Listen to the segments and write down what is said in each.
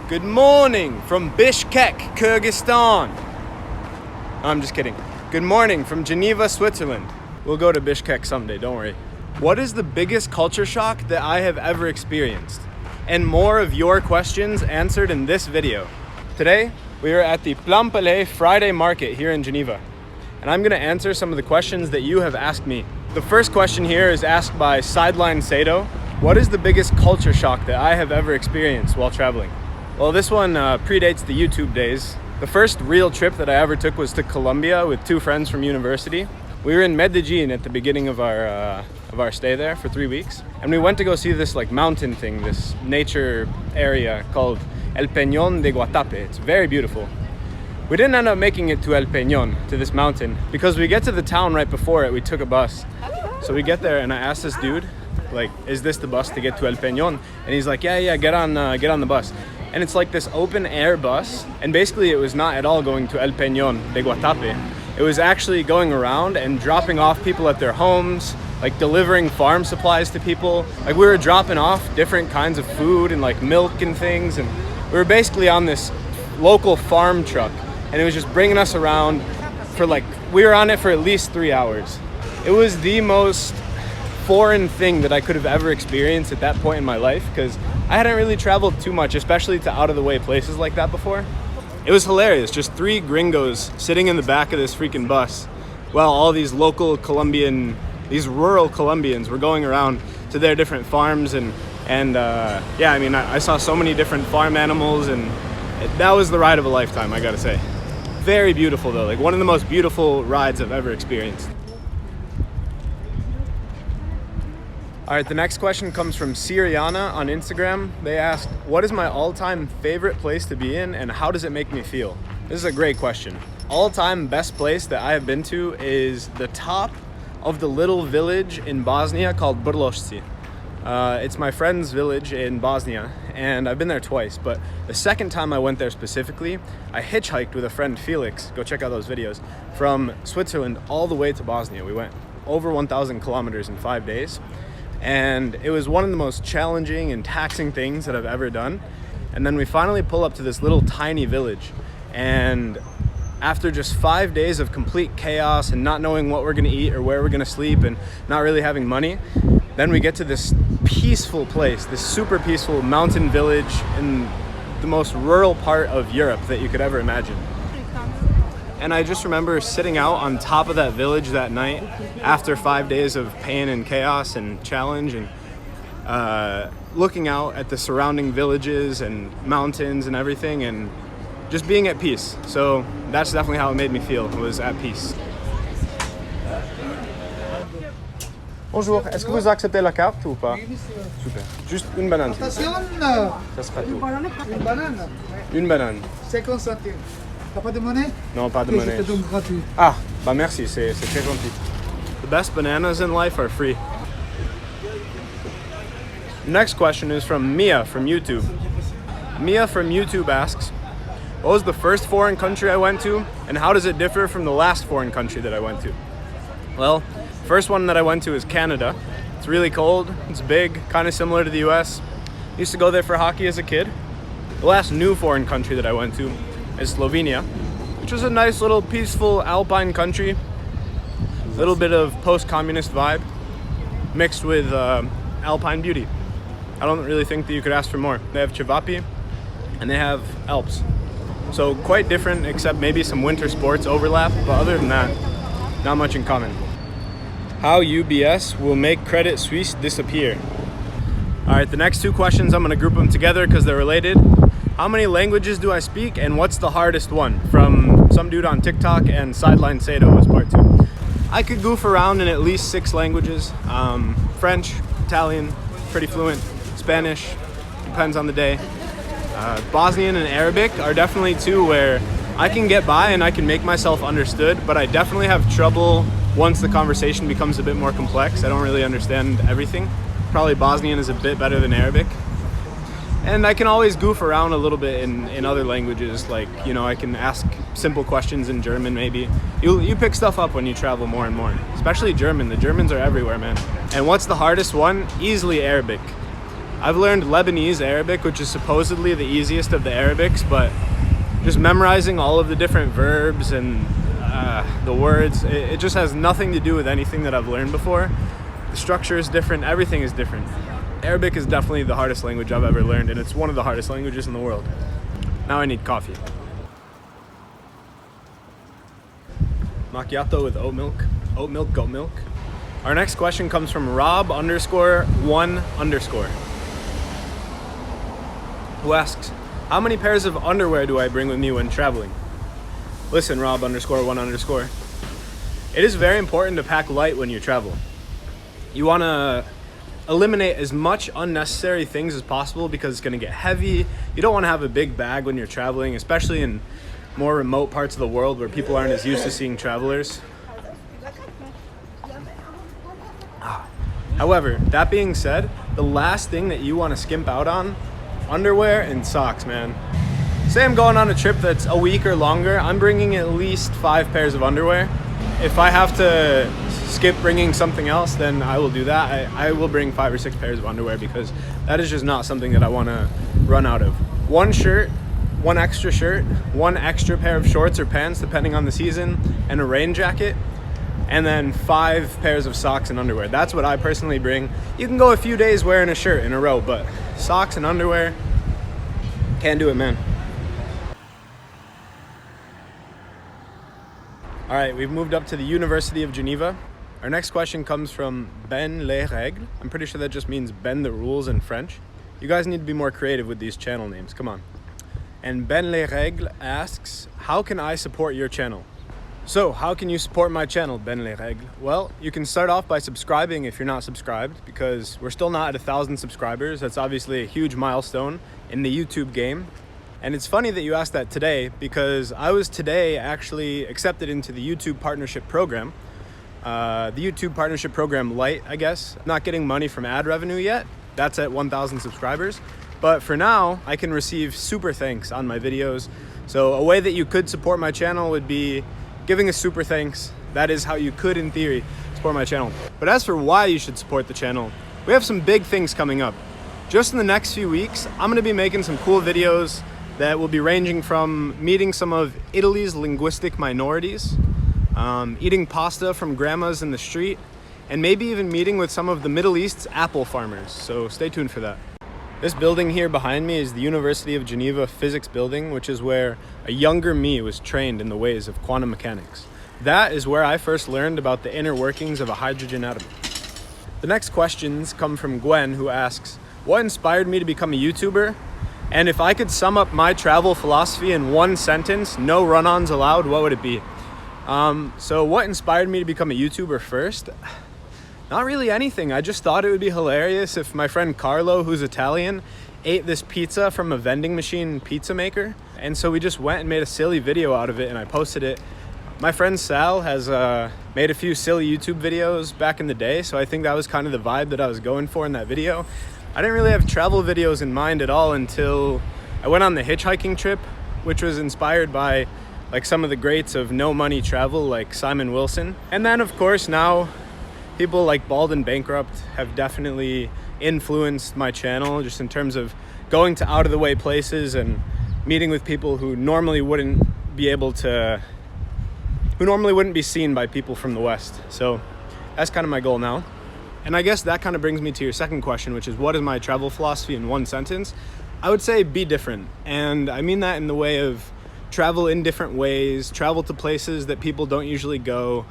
Good morning from Bishkek, Kyrgyzstan. I'm just kidding. Good morning from Geneva, Switzerland. We'll go to Bishkek someday, don't worry. What is the biggest culture shock that I have ever experienced? And more of your questions answered in this video. Today, we are at the Plan Palais Friday Market here in Geneva. And I'm gonna answer some of the questions that you have asked me. The first question here is asked by Sideline Sado. What is the biggest culture shock that I have ever experienced while traveling? Well, this one predates the YouTube days. The first real trip that I ever took was to Colombia with two friends from university. We were in Medellin at the beginning of our stay there for 3 weeks. And we went to go see this like mountain thing, this nature area called El Peñón de Guatape. It's very beautiful. We didn't end up making it to El Peñón, to this mountain, because we get to the town right before it, we took a bus. So we get there and I asked this dude, like, is this the bus to get to El Peñón? And he's like, yeah, get on the bus. And it's like this open air bus. And basically it was not at all going to El Peñón de Guatape. It was actually going around and dropping off people at their homes, like delivering farm supplies to people. Like we were dropping off different kinds of food and like milk and things. And we were basically on this local farm truck. And it was just bringing us around for like, we were on it for at least 3 hours. It was the most foreign thing that I could have ever experienced at that point in my life, because I hadn't really traveled too much, especially to out of the way places like that before. It was hilarious, just 3 gringos sitting in the back of this freaking bus while all these local Colombian, these rural Colombians were going around to their different farms and yeah, I mean, I saw so many different farm animals, and that was the ride of a lifetime, I gotta say. Very beautiful though, like one of the most beautiful rides I've ever experienced. All right, the next question comes from Siriana on Instagram. They asked, what is my all-time favorite place to be in and how does it make me feel? This is a great question. All-time best place that I have been to is the top of the little village in Bosnia called Brlošci. It's my friend's village in Bosnia and I've been there twice, but the second time I went there specifically, I hitchhiked with a friend, Felix, go check out those videos, from Switzerland all the way to Bosnia. We went over 1,000 kilometers in 5 days. And it was one of the most challenging and taxing things that I've ever done. And then we finally pull up to this little tiny village. And after just 5 days of complete chaos and not knowing what we're gonna eat or where we're gonna sleep and not really having money, then we get to this peaceful place, this super peaceful mountain village in the most rural part of Europe that you could ever imagine. And I just remember sitting out on top of that village that night after 5 days of pain and chaos and challenge, and looking out at the surrounding villages and mountains and everything and just being at peace. So that's definitely how it made me feel, was at peace. Bonjour, est-ce que vous acceptez la carte ou pas? Super. Juste une banane. Ça sera tout. Une banane. Une banane. 50 centimes. T'as pas de monnaie? Non, pas de monnaie. Je te donne gratuit. Ah, bah merci, c'est très gentil. The best bananas in life are free. Next question is from Mia from YouTube. Mia from YouTube asks, what was the first foreign country I went to and how does it differ from the last foreign country that I went to? Well, first one that I went to is Canada. It's really cold, it's big, kind of similar to the US. Used to go there for hockey as a kid. The last new foreign country that I went to is Slovenia, which was a nice little peaceful alpine country. A little bit of post-communist vibe mixed with alpine beauty. I don't really think that you could ask for more. They have Cevapi and they have Alps. So quite different, except maybe some winter sports overlap, but other than that, not much in common. How UBS will make Credit Suisse disappear. All right, the next 2 questions, I'm gonna group them together because they're related. How many languages do I speak and what's the hardest one? From some dude on TikTok, and Sideline Sado was part 2. I could goof around in at least 6 languages. French, Italian, pretty fluent. Spanish, depends on the day. Bosnian and Arabic are definitely 2 where I can get by and I can make myself understood, but I definitely have trouble once the conversation becomes a bit more complex. I don't really understand everything. Probably Bosnian is a bit better than Arabic. And I can always goof around a little bit in other languages, like, you know, I can ask simple questions in German maybe. You pick stuff up when you travel more and more, especially German. The Germans are everywhere, man. And what's the hardest one? Easily Arabic. I've learned Lebanese Arabic, which is supposedly the easiest of the Arabics, but just memorizing all of the different verbs and the words, it just has nothing to do with anything that I've learned before. The structure is different, everything is different. Arabic is definitely the hardest language I've ever learned, and it's one of the hardest languages in the world. Now I need coffee. Macchiato with oat milk, goat milk. Our next question comes from Rob_1_, who asks, how many pairs of underwear do I bring with me when traveling? Listen, Rob_1_, it is very important to pack light when you travel. You want to eliminate as much unnecessary things as possible because it's going to get heavy. You don't want to have a big bag when you're traveling, especially in more remote parts of the world where people aren't as used to seeing travelers. However, that being said, the last thing that you want to skimp out on, underwear and socks, man. Say I'm going on a trip that's a week or longer, I'm bringing at least 5 pairs of underwear. If I have to skip bringing something else, then I will do that. I will bring 5 or 6 pairs of underwear because that is just not something that I want to run out of. 1 shirt, 1 extra shirt, 1 extra pair of shorts or pants depending on the season, and a rain jacket, and then 5 pairs of socks and underwear. That's what I personally bring. You can go a few days wearing a shirt in a row, but socks and underwear, can't do it, man. All right, we've moved up to the University of Geneva. Our next question comes from Ben Les Règles. I'm pretty sure that just means bend the rules in French. You guys need to be more creative with these channel names, come on. And Ben Les Règles asks, how can I support your channel? So, how can you support my channel, Ben Les Règles? Well, you can start off by subscribing if you're not subscribed, because we're still not at 1,000 subscribers. That's obviously a huge milestone in the YouTube game. And it's funny that you asked that today, because I was today actually accepted into the YouTube Partnership Program. The YouTube Partnership Program Lite, I guess. Not getting money from ad revenue yet. That's at 1,000 subscribers. But for now, I can receive super thanks on my videos. So a way that you could support my channel would be giving a super thanks. That is how you could, in theory, support my channel. But as for why you should support the channel, we have some big things coming up. Just in the next few weeks, I'm gonna be making some cool videos that will be ranging from meeting some of Italy's linguistic minorities, eating pasta from grandmas in the street, and maybe even meeting with some of the Middle East's apple farmers. So stay tuned for that. This building here behind me is the University of Geneva Physics Building, which is where a younger me was trained in the ways of quantum mechanics. That is where I first learned about the inner workings of a hydrogen atom. The next questions come from Gwen, who asks, what inspired me to become a YouTuber? And if I could sum up my travel philosophy in 1 sentence, no run-ons allowed, what would it be? So what inspired me to become a YouTuber first? Not really anything. I just thought it would be hilarious if my friend Carlo, who's Italian, ate this pizza from a vending machine pizza maker. And so we just went and made a silly video out of it, and I posted it. My friend Sal has made a few silly YouTube videos back in the day, so I think that was kind of the vibe that I was going for in that video. I didn't really have travel videos in mind at all until I went on the hitchhiking trip, which was inspired by like some of the greats of no money travel, like Simon Wilson. And then of course now people like Bald and Bankrupt have definitely influenced my channel just in terms of going to out of the way places and meeting with people who normally wouldn't be seen by people from the West. So that's kind of my goal now. And I guess that kind of brings me to your second question, which is what is my travel philosophy in 1 sentence? I would say be different. And I mean that in the way of travel in different ways, travel to places that people don't usually go.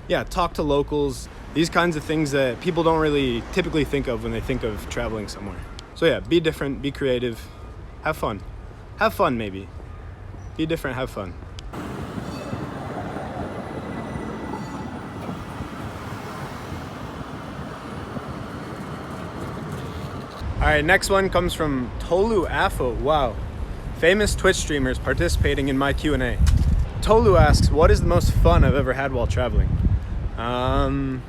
Yeah, talk to locals. These kinds of things that people don't really typically think of when they think of traveling somewhere. So yeah, be different, be creative, have fun. Have fun maybe. Be different, have fun. All right, next one comes from Tolu Afo. Wow. Famous Twitch streamers participating in my Q&A. Tolu asks, what is the most fun I've ever had while traveling? On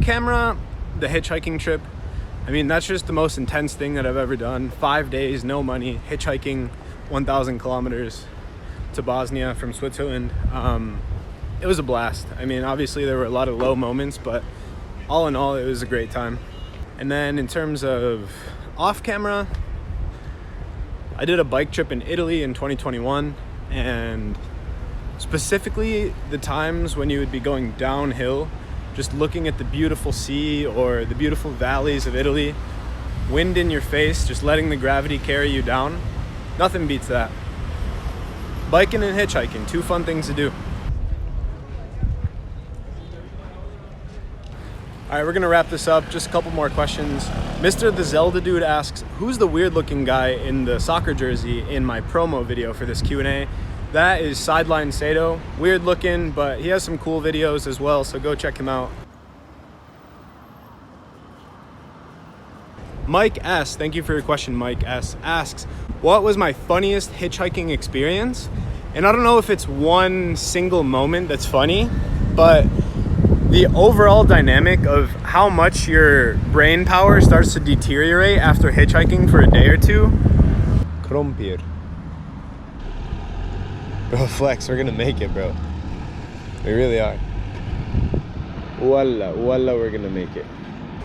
camera, the hitchhiking trip. I mean, that's just the most intense thing that I've ever done. 5 days, no money, hitchhiking 1,000 kilometers to Bosnia from Switzerland. It was a blast. I mean, obviously there were a lot of low moments, but all in all, it was a great time. And then in terms of off camera, I did a bike trip in Italy in 2021, and specifically the times when you would be going downhill, just looking at the beautiful sea or the beautiful valleys of Italy, wind in your face, just letting the gravity carry you down. Nothing beats that. Biking and hitchhiking, two fun things to do. All right, we're gonna wrap this up. Just a couple more questions. Mr. The Zelda Dude asks, who's the weird looking guy in the soccer jersey in my promo video for this Q&A? That is Sideline Sato. Weird looking, but he has some cool videos as well, so go check him out. Mike S, thank you for your question, Mike S, asks, what was my funniest hitchhiking experience? And I don't know if it's one single moment that's funny, but the overall dynamic of how much your brain power starts to deteriorate after hitchhiking for a day or two. Krompir. Bro, flex, we're gonna make it, bro. We really are. Voila, we're gonna make it.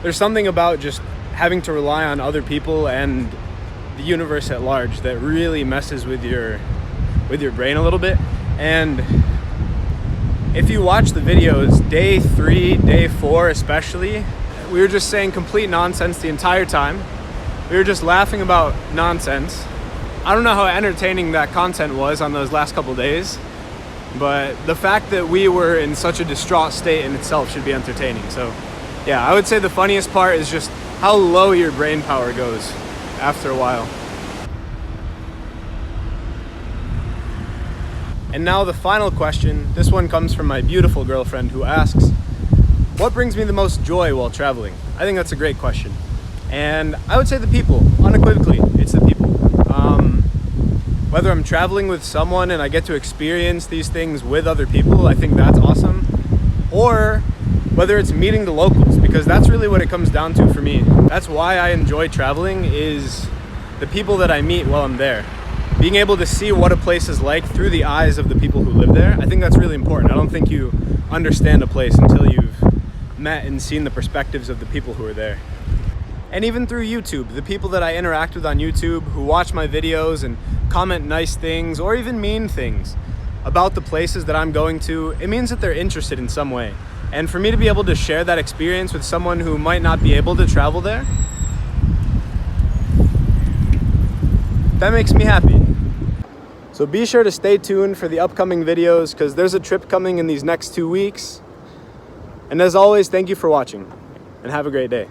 There's something about just having to rely on other people and the universe at large that really messes with your brain a little bit. And if you watch the videos, day 3, day 4 especially, we were just saying complete nonsense the entire time. We were just laughing about nonsense. I don't know how entertaining that content was on those last couple days, but the fact that we were in such a distraught state in itself should be entertaining. So yeah, I would say the funniest part is just how low your brain power goes after a while. And now the final question. This one comes from my beautiful girlfriend who asks, what brings me the most joy while traveling? I think that's a great question. And I would say the people, unequivocally, it's the people. Whether I'm traveling with someone and I get to experience these things with other people, I think that's awesome. Or whether it's meeting the locals, because that's really what it comes down to for me. That's why I enjoy traveling, is the people that I meet while I'm there. Being able to see what a place is like through the eyes of the people who live there, I think that's really important. I don't think you understand a place until you've met and seen the perspectives of the people who are there. And even through YouTube, the people that I interact with on YouTube who watch my videos and comment nice things or even mean things about the places that I'm going to, it means that they're interested in some way. And for me to be able to share that experience with someone who might not be able to travel there, that makes me happy. So be sure to stay tuned for the upcoming videos, because there's a trip coming in these next 2 weeks. And as always, thank you for watching and have a great day.